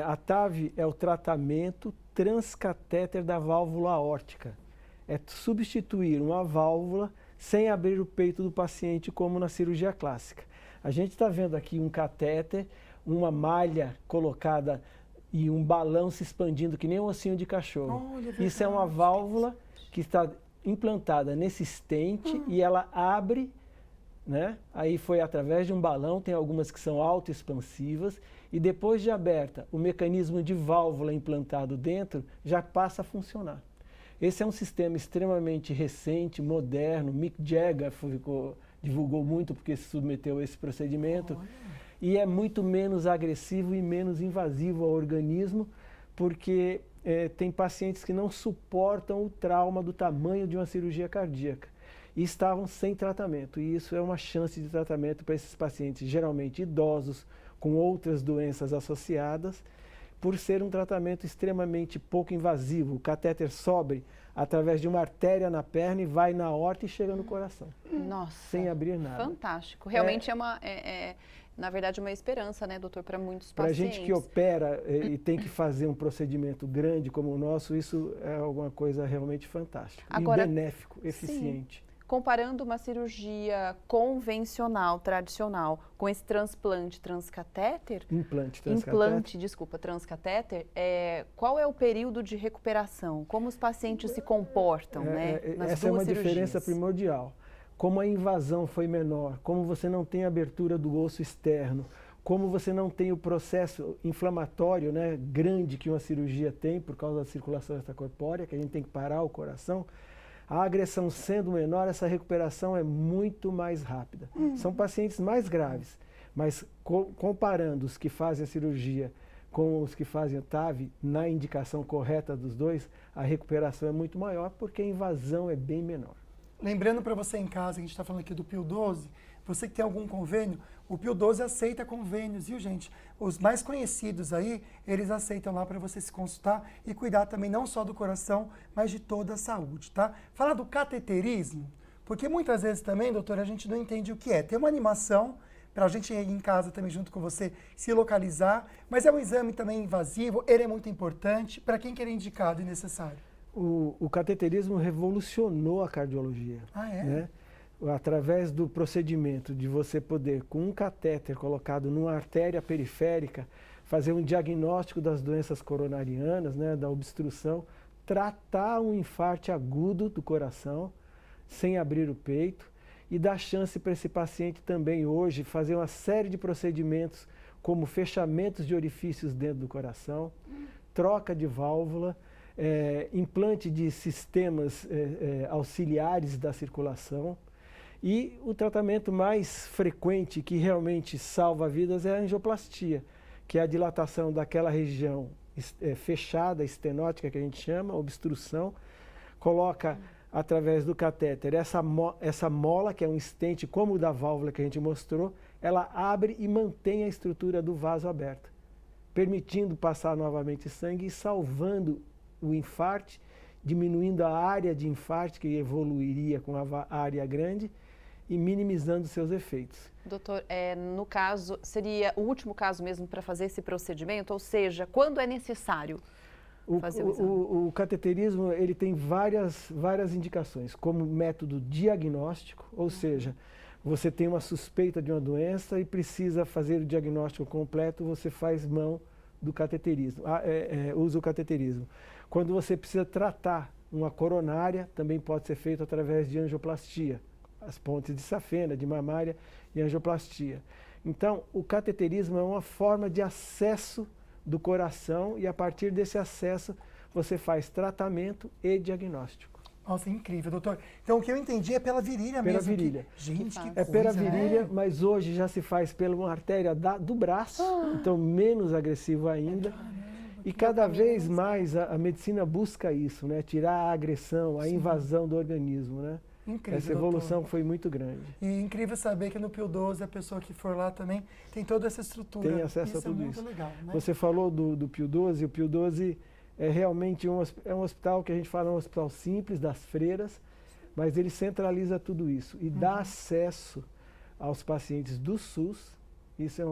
A TAV é o tratamento transcatéter da válvula aórtica. É substituir uma válvula sem abrir o peito do paciente, como na cirurgia clássica. A gente está vendo aqui um catéter, uma malha colocada e um balão se expandindo que nem um ossinho de cachorro. Isso é uma válvula que está implantada nesse estente e ela abre né? Aí foi através de um balão, tem algumas que são autoexpansivas, e depois de aberta, o mecanismo de válvula implantado dentro já passa a funcionar. Esse é um sistema extremamente recente, moderno. Mick Jagger divulgou muito porque se submeteu a esse procedimento. E é muito menos agressivo e menos invasivo ao organismo, porque tem pacientes que não suportam o trauma do tamanho de uma cirurgia cardíaca e estavam sem tratamento. E isso é uma chance de tratamento para esses pacientes, geralmente idosos, com outras doenças associadas, por ser um tratamento extremamente pouco invasivo. O catéter sobe através de uma artéria na perna e vai na aorta e chega no coração. Nossa. Sem abrir nada. Fantástico. Realmente na verdade, uma esperança, né, doutor, para muitos pacientes. Para a gente que opera e tem que fazer um procedimento grande como o nosso, isso é alguma coisa realmente fantástica. Agora, e benéfico, eficiente. Sim. Comparando uma cirurgia convencional, tradicional, com esse transplante transcatéter... transcatéter, qual é o período de recuperação? Como os pacientes se comportam, né, nas essa é uma cirurgias? diferença primordial. Como a invasão foi menor, como você não tem abertura do osso externo, como você não tem o processo inflamatório, né, grande que uma cirurgia tem por causa da circulação extracorpórea, que a gente tem que parar o coração, a agressão sendo menor, essa recuperação é muito mais rápida. São pacientes mais graves, mas comparando os que fazem a cirurgia com os que fazem a TAV, na indicação correta dos dois, a recuperação é muito maior porque a invasão é bem menor. Lembrando para você em casa, a gente está falando aqui do Pio 12, você que tem algum convênio, o Pio 12 aceita convênios, viu, gente? Os mais conhecidos aí, eles aceitam lá para você se consultar e cuidar também não só do coração, mas de toda a saúde, tá? Falar do cateterismo, porque muitas vezes também, doutora, a gente não entende o que é. Tem uma animação para a gente ir em casa também junto com você se localizar, mas é um exame também invasivo, ele é muito importante. Para quem que ele é indicado e necessário? O cateterismo revolucionou a cardiologia. Ah, é? Né? Através do procedimento de você poder, com um catéter colocado numa artéria periférica, fazer um diagnóstico das doenças coronarianas, né, da obstrução, tratar um infarto agudo do coração, sem abrir o peito, e dar chance para esse paciente também hoje fazer uma série de procedimentos, como fechamentos de orifícios dentro do coração, troca de válvula, implante de sistemas auxiliares da circulação. E o tratamento mais frequente, que realmente salva vidas, é a angioplastia, que é a dilatação daquela região fechada, estenótica, que a gente chama, obstrução, coloca através do catéter essa mola, que é um estente como o da válvula que a gente mostrou, ela abre e mantém a estrutura do vaso aberta, permitindo passar novamente sangue e salvando o infarto, diminuindo a área de infarto, que evoluiria com a área grande, e minimizando seus efeitos. Doutor, no caso, seria o último caso mesmo para fazer esse procedimento? Ou seja, quando é necessário fazer o exame? O cateterismo, ele tem várias indicações, como método diagnóstico, ou seja, você tem uma suspeita de uma doença e precisa fazer o diagnóstico completo, você faz mão do cateterismo, usa o cateterismo. Quando você precisa tratar uma coronária, também pode ser feito através de angioplastia, as pontes de safena, de mamária e angioplastia. Então, o cateterismo é uma forma de acesso do coração e a partir desse acesso você faz tratamento e diagnóstico. Nossa, incrível, doutor. Então, o que eu entendi é pela virilha mesmo. Pela virilha. Gente, que é pela coisa, virilha, né? mas hoje já se faz pela uma artéria do braço, então menos agressivo ainda. E cada vez mais a medicina busca isso, né? Tirar a agressão, a invasão do organismo, né? Incrível, essa evolução doutor. foi muito grande. E incrível saber que no Pio 12, a pessoa que for lá também tem toda essa estrutura. Tem acesso a tudo isso. É muito legal, né? Você falou do Pio 12, o Pio 12 é realmente um hospital que a gente fala um hospital simples, das freiras, mas ele centraliza tudo isso e dá acesso aos pacientes do SUS. Isso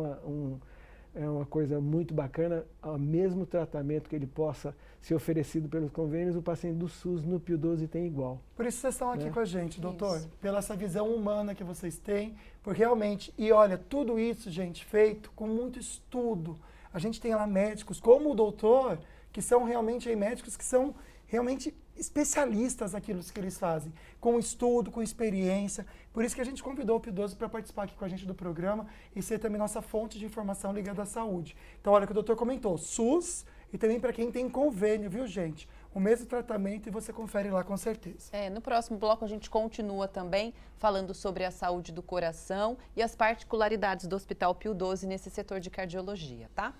é uma coisa muito bacana, ao mesmo tratamento que ele possa ser oferecido pelos convênios, o paciente do SUS no Pio 12 tem igual. Por isso vocês estão aqui com a gente, doutor, Isso. pela essa visão humana que vocês têm, porque realmente, e olha, tudo isso, gente, feito com muito estudo. A gente tem lá médicos como o doutor, que são realmente aí médicos que são realmente especialistas naquilo que eles fazem, com estudo, com experiência. Por isso que a gente convidou o Pio 12 para participar aqui com a gente do programa e ser também nossa fonte de informação ligada à saúde. Então, olha o que o doutor comentou, SUS e também para quem tem convênio, viu, gente? O mesmo tratamento e você confere lá com certeza. No próximo bloco a gente continua também falando sobre a saúde do coração e as particularidades do Hospital Pio 12 nesse setor de cardiologia, tá?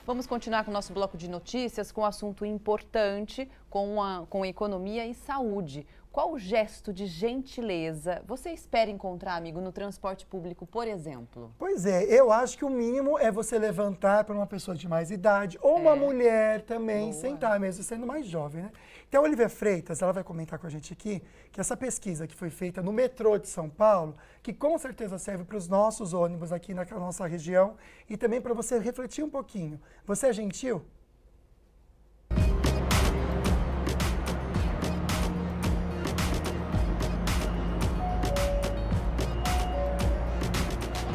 Vamos continuar com o nosso bloco de notícias com um assunto importante, com economia e saúde. Qual gesto de gentileza você espera encontrar, amigo, no transporte público, por exemplo? Pois é, eu acho que o mínimo é você levantar para uma pessoa de mais idade ou uma mulher também, sentar mesmo, sendo mais jovem, né? Então, a Olivia Freitas, ela vai comentar com a gente aqui que essa pesquisa que foi feita no metrô de São Paulo, que com certeza serve para os nossos ônibus aqui na nossa região e também para você refletir um pouquinho. Você é gentil?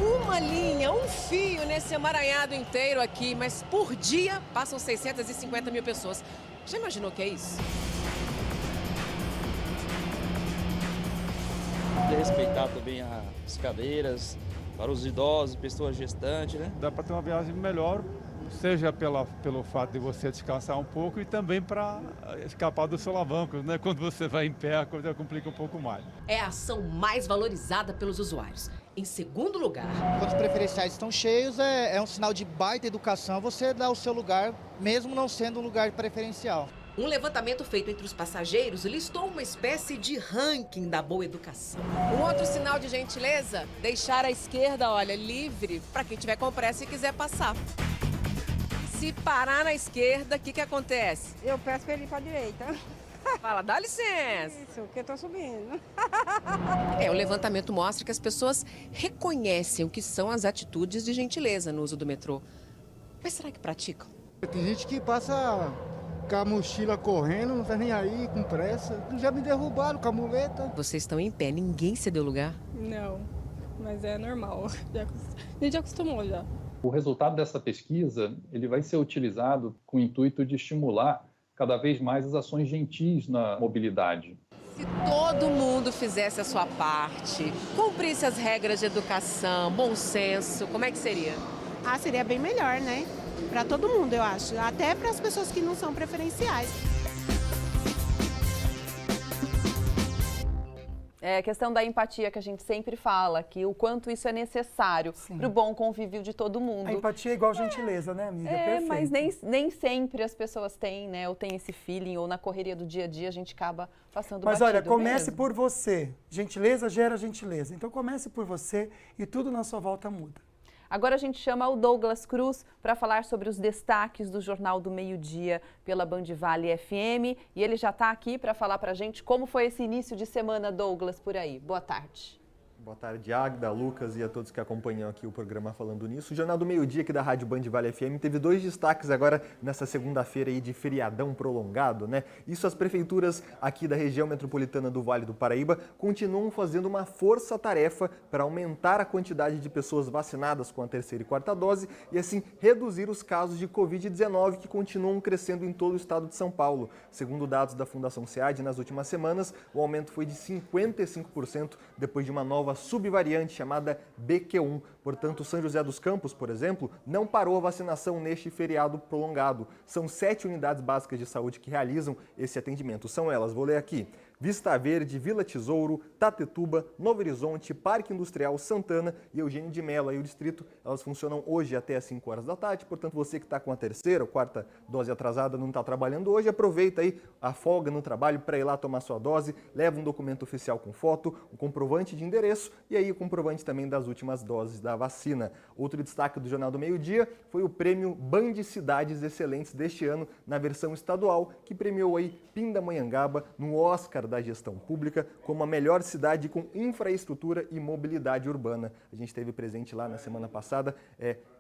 Uma linha, um fio nesse emaranhado inteiro aqui, mas por dia passam 650 mil pessoas. Já imaginou o que é isso? De respeitar também as cadeiras, para os idosos, pessoas gestantes, né? Dá para ter uma viagem melhor, seja pelo fato de você descansar um pouco e também para escapar dos solavancos, né? Quando você vai em pé, a coisa complica um pouco mais. É a ação mais valorizada pelos usuários. Em segundo lugar, quando os preferenciais estão cheios, é um sinal de baita educação você dar o seu lugar, mesmo não sendo um lugar preferencial. Um levantamento feito entre os passageiros listou uma espécie de ranking da boa educação. Um outro sinal de gentileza, deixar a esquerda, olha, livre para quem tiver com pressa e quiser passar. Se parar na esquerda, o que acontece? Eu peço para ele ir para a direita. Fala, dá licença. Isso, que eu tô subindo. O levantamento mostra que as pessoas reconhecem o que são as atitudes de gentileza no uso do metrô. Mas será que praticam? Tem gente que passa com a mochila correndo, não tá nem aí, com pressa. Já me derrubaram com a muleta. Vocês estão em pé, ninguém cedeu lugar? Não, mas é normal. A gente já acostumou já. O resultado dessa pesquisa, ele vai ser utilizado com o intuito de estimular cada vez mais as ações gentis na mobilidade. Se todo mundo fizesse a sua parte, cumprisse as regras de educação, bom senso, como é que seria? Seria bem melhor, né? Para todo mundo, eu acho. Até para as pessoas que não são preferenciais. É a questão da empatia que a gente sempre fala, que o quanto isso é necessário para o bom convívio de todo mundo. A empatia é igual gentileza, né, amiga? Perfeito. Mas nem sempre as pessoas têm, né? Ou tem esse feeling, ou na correria do dia a dia a gente acaba passando Mas batido olha, comece mesmo. por você. Gentileza gera gentileza. Então comece por você e tudo na sua volta muda. Agora a gente chama o Douglas Cruz para falar sobre os destaques do Jornal do Meio-Dia pela Band Vale FM. E ele já está aqui para falar para a gente como foi esse início de semana, Douglas, por aí. Boa tarde. Boa tarde, Agda, Lucas e a todos que acompanham aqui o programa Falando Nisso. O Jornal do Meio-Dia aqui da Rádio Band Vale FM teve 2 destaques agora nessa segunda-feira aí de feriadão prolongado, né? Isso, as prefeituras aqui da região metropolitana do Vale do Paraíba continuam fazendo uma força-tarefa para aumentar a quantidade de pessoas vacinadas com a 3ª e 4ª dose e assim reduzir os casos de Covid-19 que continuam crescendo em todo o estado de São Paulo. Segundo dados da Fundação SEAD, nas últimas semanas, o aumento foi de 55% depois de uma nova subvariante chamada BQ1. Portanto, São José dos Campos, por exemplo, não parou a vacinação neste feriado prolongado. São 7 unidades básicas de saúde que realizam esse atendimento. São elas, vou ler aqui: Vista Verde, Vila Tesouro, Tatetuba, Novo Horizonte, Parque Industrial, Santana e Eugênio de Mello. Aí o distrito, elas funcionam hoje até às 5 horas da tarde, portanto você que está com a 3ª ou 4ª dose atrasada, não está trabalhando hoje, aproveita aí a folga no trabalho para ir lá tomar sua dose, leva um documento oficial com foto, um comprovante de endereço e aí o comprovante também das últimas doses da vacina. Outro destaque do Jornal do Meio-Dia foi o prêmio Band Cidades Excelentes deste ano na versão estadual, que premiou aí Pindamonhangaba no Oscar Oscar da gestão pública como a melhor cidade com infraestrutura e mobilidade urbana. A gente esteve presente lá na semana passada,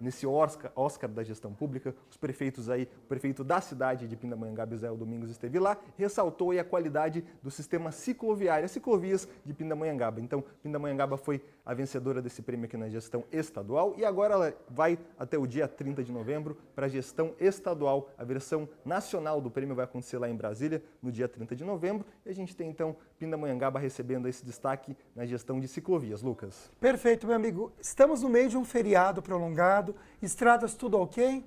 nesse Oscar da gestão pública. Os prefeitos aí, o prefeito da cidade de Pindamonhangaba, Israel Domingos, esteve lá, ressaltou aí a qualidade do sistema cicloviário, as ciclovias de Pindamonhangaba. Então, Pindamonhangaba foi a vencedora desse prêmio aqui na gestão estadual e agora ela vai até o dia 30 de novembro para a gestão estadual. A versão nacional do prêmio vai acontecer lá em Brasília no dia 30 de novembro e a gente tem então Pindamonhangaba recebendo esse destaque na gestão de ciclovias. Lucas. Perfeito, meu amigo. Estamos no meio de um feriado prolongado, estradas tudo ok?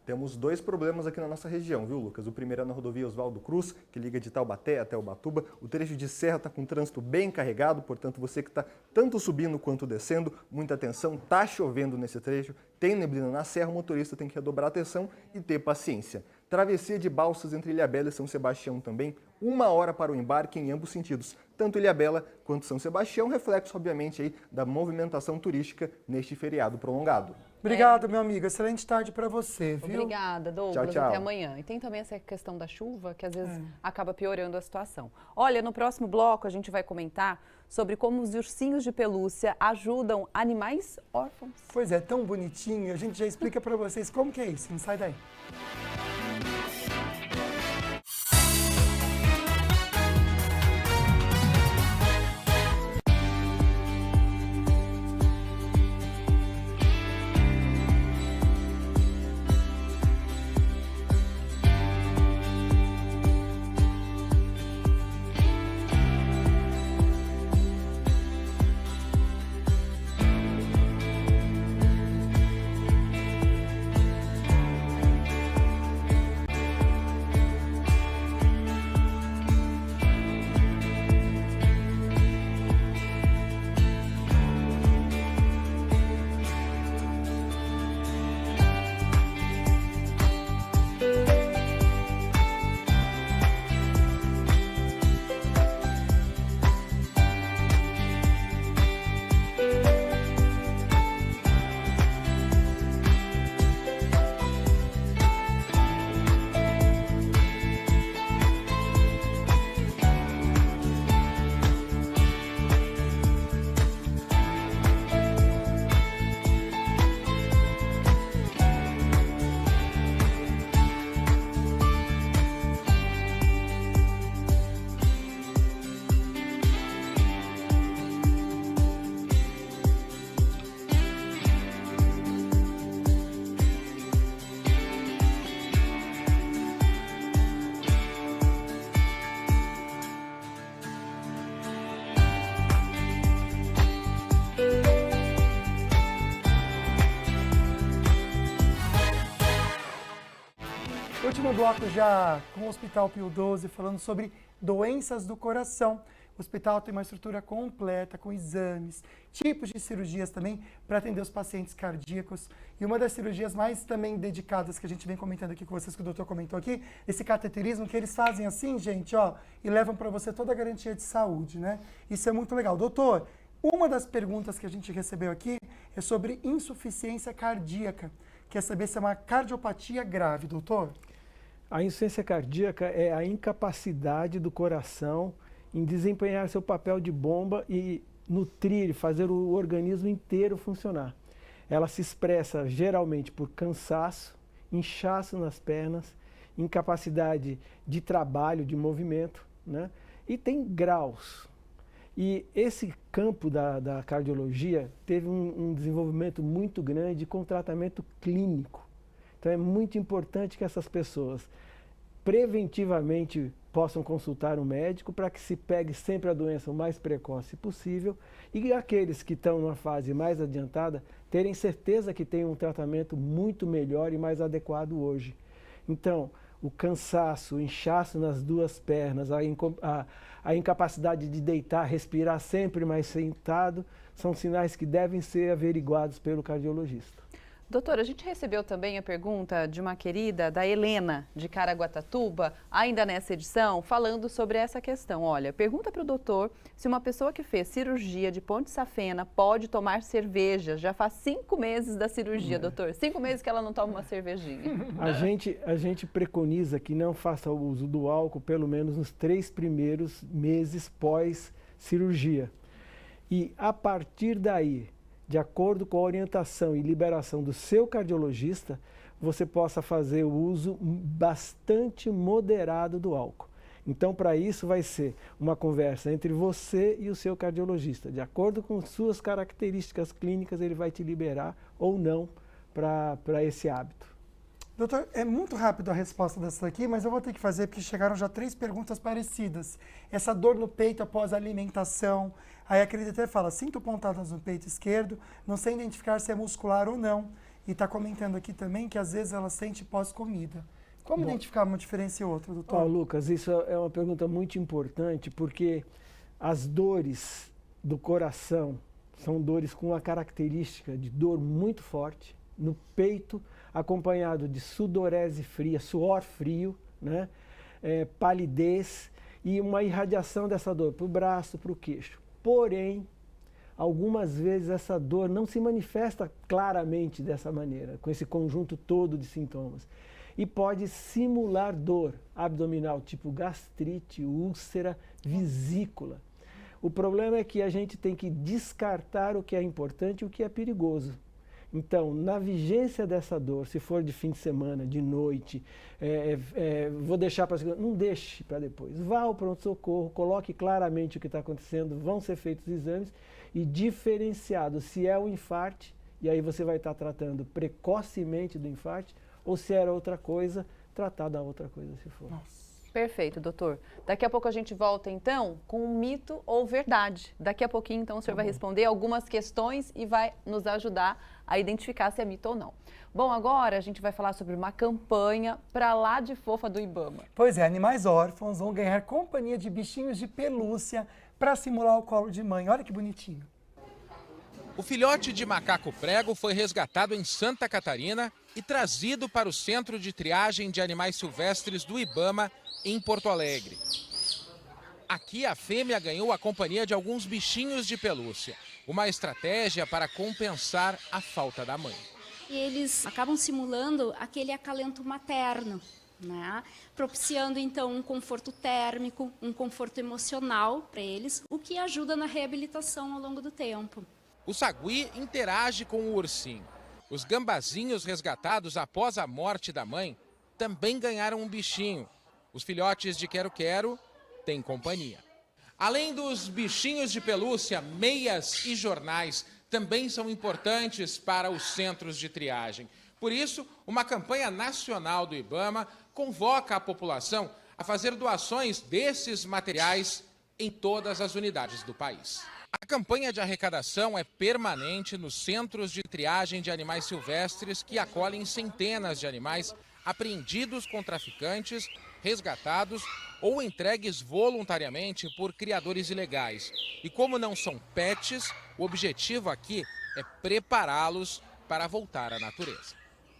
Temos 2 problemas aqui na nossa região, viu, Lucas? O primeiro é na rodovia Oswaldo Cruz, que liga de Taubaté até Ubatuba. O trecho de serra está com trânsito bem carregado, portanto, você que está tanto subindo quanto descendo, muita atenção, está chovendo nesse trecho, tem neblina na serra, o motorista tem que redobrar a atenção e ter paciência. Travessia de Balsas entre Ilhabela e São Sebastião também, 1 hora para o embarque em ambos sentidos, tanto Ilhabela quanto São Sebastião, reflexo, obviamente, aí da movimentação turística neste feriado prolongado. Obrigado, meu amigo. Excelente tarde para você, viu? Obrigada, Douglas. Tchau, tchau. Até amanhã. E tem também essa questão da chuva, que às vezes acaba piorando a situação. Olha, no próximo bloco a gente vai comentar sobre como os ursinhos de pelúcia ajudam animais órfãos. Pois é, tão bonitinho. A gente já explica para vocês como que é isso. Não sai daí. Último bloco já com o Hospital Pio XII, falando sobre doenças do coração. O hospital tem uma estrutura completa, com exames, tipos de cirurgias também, para atender os pacientes cardíacos. E uma das cirurgias mais também dedicadas que a gente vem comentando aqui com vocês, que o doutor comentou aqui, esse cateterismo que eles fazem assim, gente, ó, e levam para você toda a garantia de saúde, né? Isso é muito legal. Doutor, uma das perguntas que a gente recebeu aqui é sobre insuficiência cardíaca. Quer saber se é uma cardiopatia grave, doutor? A insuficiência cardíaca é a incapacidade do coração em desempenhar seu papel de bomba e nutrir, fazer o organismo inteiro funcionar. Ela se expressa geralmente por cansaço, inchaço nas pernas, incapacidade de trabalho, de movimento, né? E tem graus. E esse campo da cardiologia teve um desenvolvimento muito grande com tratamento clínico. Então é muito importante que essas pessoas preventivamente possam consultar um médico para que se pegue sempre a doença o mais precoce possível e aqueles que estão numa fase mais adiantada terem certeza que tem um tratamento muito melhor e mais adequado hoje. Então, o cansaço, o inchaço nas duas pernas, a incapacidade de deitar, respirar sempre mais sentado, são sinais que devem ser averiguados pelo cardiologista. Doutora, a gente recebeu também a pergunta de uma querida, da Helena, de Caraguatatuba, ainda nessa edição, falando sobre essa questão. Olha, pergunta para o doutor se uma pessoa que fez cirurgia de ponte safena pode tomar cerveja. Já faz 5 meses da cirurgia, doutor. 5 meses que ela não toma uma cervejinha. A gente preconiza que não faça o uso do álcool pelo menos nos 3 primeiros meses pós-cirurgia. E a partir daí, de acordo com a orientação e liberação do seu cardiologista, você possa fazer o uso bastante moderado do álcool. Então, para isso, vai ser uma conversa entre você e o seu cardiologista. De acordo com suas características clínicas, ele vai te liberar ou não para esse hábito. Doutor, é muito rápido a resposta dessa aqui, mas eu vou ter que fazer porque chegaram já 3 perguntas parecidas. Essa dor no peito após a alimentação. Aí a querida até fala, sinto pontadas no peito esquerdo, não sei identificar se é muscular ou não. E está comentando aqui também que às vezes ela sente pós-comida. Como identificar uma diferença e outra, doutor? Lucas, isso é uma pergunta muito importante, porque as dores do coração são dores com uma característica de dor muito forte no peito, acompanhado de sudorese fria, suor frio, né? Palidez e uma irradiação dessa dor para o braço, para o queixo. Porém, algumas vezes essa dor não se manifesta claramente dessa maneira, com esse conjunto todo de sintomas. E pode simular dor abdominal, tipo gastrite, úlcera, vesícula. O problema é que a gente tem que descartar o que é importante e o que é perigoso. Então, na vigência dessa dor, se for de fim de semana, de noite, vou deixar para... Não deixe para depois. Vá ao pronto-socorro, coloque claramente o que está acontecendo, vão ser feitos exames e diferenciado se é um infarte, e aí você vai estar tratando precocemente do infarte, ou se era outra coisa, tratar da outra coisa se for. Nossa. Perfeito, doutor. Daqui a pouco a gente volta, então, com um mito ou verdade. Daqui a pouquinho, então, o senhor vai responder algumas questões e vai nos ajudar a identificar se é mito ou não. Bom, agora a gente vai falar sobre uma campanha pra lá de fofa do IBAMA. Pois é, animais órfãos vão ganhar companhia de bichinhos de pelúcia para simular o colo de mãe. Olha que bonitinho. O filhote de macaco prego foi resgatado em Santa Catarina e trazido para o Centro de Triagem de Animais Silvestres do IBAMA, em Porto Alegre. Aqui a fêmea ganhou a companhia de alguns bichinhos de pelúcia, uma estratégia para compensar a falta da mãe. E eles acabam simulando aquele acalento materno, né? Propiciando então um conforto térmico, um conforto emocional para eles, o que ajuda na reabilitação ao longo do tempo. O sagui interage com o ursinho. Os gambazinhos resgatados após a morte da mãe também ganharam um bichinho. Os filhotes de quero-quero têm companhia. Além dos bichinhos de pelúcia, meias e jornais também são importantes para os centros de triagem. Por isso, uma campanha nacional do IBAMA convoca a população a fazer doações desses materiais em todas as unidades do país. A campanha de arrecadação é permanente nos centros de triagem de animais silvestres que acolhem centenas de animais apreendidos com traficantes, resgatados ou entregues voluntariamente por criadores ilegais. E como não são pets, o objetivo aqui é prepará-los para voltar à natureza.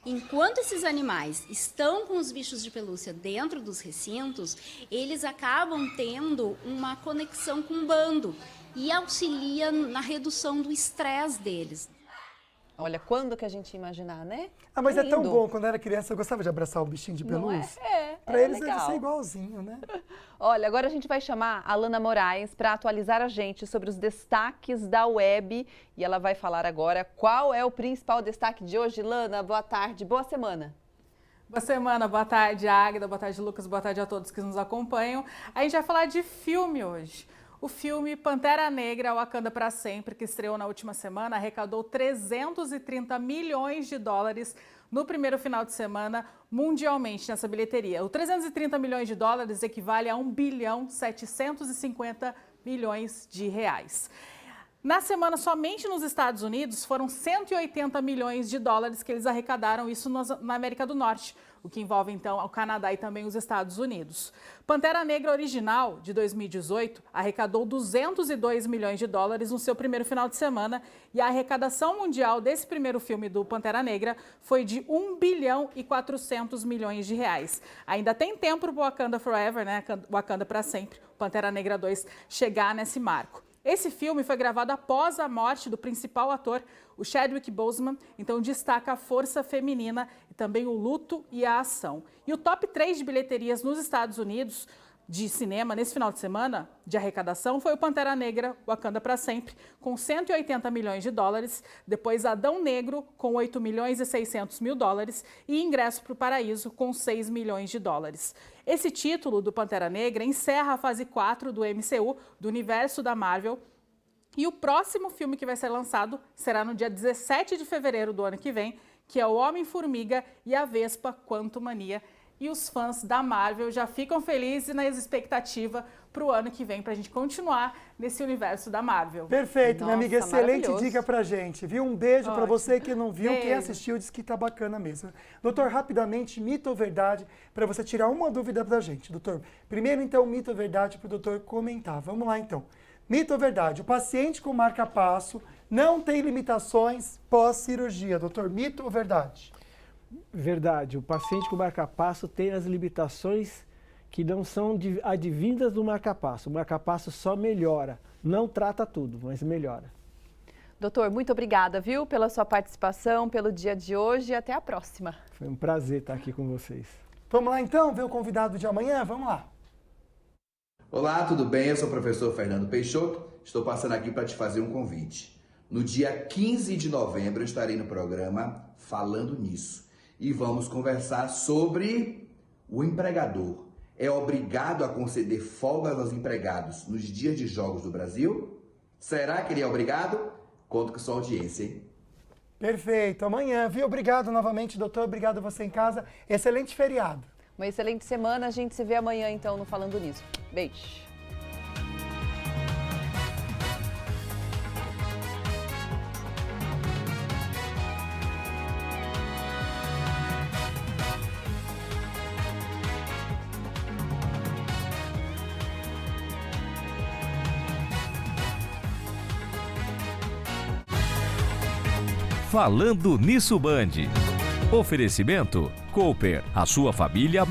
Enquanto esses animais estão com os bichos de pelúcia dentro dos recintos, eles acabam tendo uma conexão com o bando e auxilia na redução do estresse deles. Olha, quando que a gente ia imaginar, né? Ah, mas é tão bom. Quando eu era criança, eu gostava de abraçar um bichinho de pelúcia. Para eles legal. deve ser igualzinho, né? Olha, agora a gente vai chamar a Lana Moraes para atualizar a gente sobre os destaques da web. E ela vai falar agora qual é o principal destaque de hoje. Lana, boa tarde, boa semana. Boa semana, boa tarde, Águida, boa tarde, Lucas, boa tarde a todos que nos acompanham. A gente vai falar de filme hoje. O filme Pantera Negra, Wakanda para Sempre, que estreou na última semana, arrecadou 330 milhões de dólares no primeiro final de semana mundialmente nessa bilheteria. O 330 milhões de dólares equivale a 1 bilhão 750 milhões de reais. Na semana, somente nos Estados Unidos, foram 180 milhões de dólares que eles arrecadaram, isso na América do Norte, o que envolve, então, o Canadá e também os Estados Unidos. Pantera Negra original, de 2018, arrecadou 202 milhões de dólares no seu primeiro final de semana e a arrecadação mundial desse primeiro filme do Pantera Negra foi de 1 bilhão e 400 milhões de reais. Ainda tem tempo para o Wakanda Forever, né? Wakanda para sempre, Pantera Negra 2, chegar nesse marco. Esse filme foi gravado após a morte do principal ator, o Chadwick Boseman, então destaca a força feminina e também o luto e a ação. E o top 3 de bilheterias nos Estados Unidos de cinema nesse final de semana de arrecadação foi o Pantera Negra, Wakanda para sempre, com 180 milhões de dólares, depois Adão Negro, com 8 milhões e 600 mil dólares e Ingresso para o Paraíso, com 6 milhões de dólares. Esse título do Pantera Negra encerra a fase 4 do MCU, do universo da Marvel, e o próximo filme que vai ser lançado será no dia 17 de fevereiro do ano que vem, que é o Homem-Formiga e a Vespa Quantumania. E os fãs da Marvel já ficam felizes na expectativa para o ano que vem, para a gente continuar nesse universo da Marvel. Perfeito, minha amiga, excelente maravilhoso. dica pra gente, viu? Um beijo para você que não viu, Beijo. quem assistiu disse que tá bacana mesmo. Doutor, rapidamente, mito ou verdade, para você tirar uma dúvida pra gente. Doutor, primeiro então, mito ou verdade para o doutor comentar. Vamos lá então. Mito ou verdade, o paciente com marca-passo não tem limitações pós-cirurgia. Doutor, mito ou verdade? Verdade, o paciente com marca-passo tem as limitações que não são advindas do marca-passo. O marca-passo só melhora, não trata tudo, mas melhora. Doutor, muito obrigada, viu, pela sua participação, pelo dia de hoje e até a próxima. Foi um prazer estar aqui com vocês. Vamos lá então, ver o convidado de amanhã? Vamos lá. Olá, tudo bem? Eu sou o professor Fernando Peixoto. Estou passando aqui para te fazer um convite. No dia 15 de novembro eu estarei no programa Falando Nisso. E vamos conversar sobre o empregador. É obrigado a conceder folgas aos empregados nos dias de jogos do Brasil? Será que ele é obrigado? Conto com sua audiência, hein? Perfeito. Amanhã, viu? Obrigado novamente, doutor. Obrigado a você em casa. Excelente feriado. Uma excelente semana. A gente se vê amanhã, então, no Falando Nisso. Beijo. Falando Nisso Band. Oferecimento Cooper, a sua família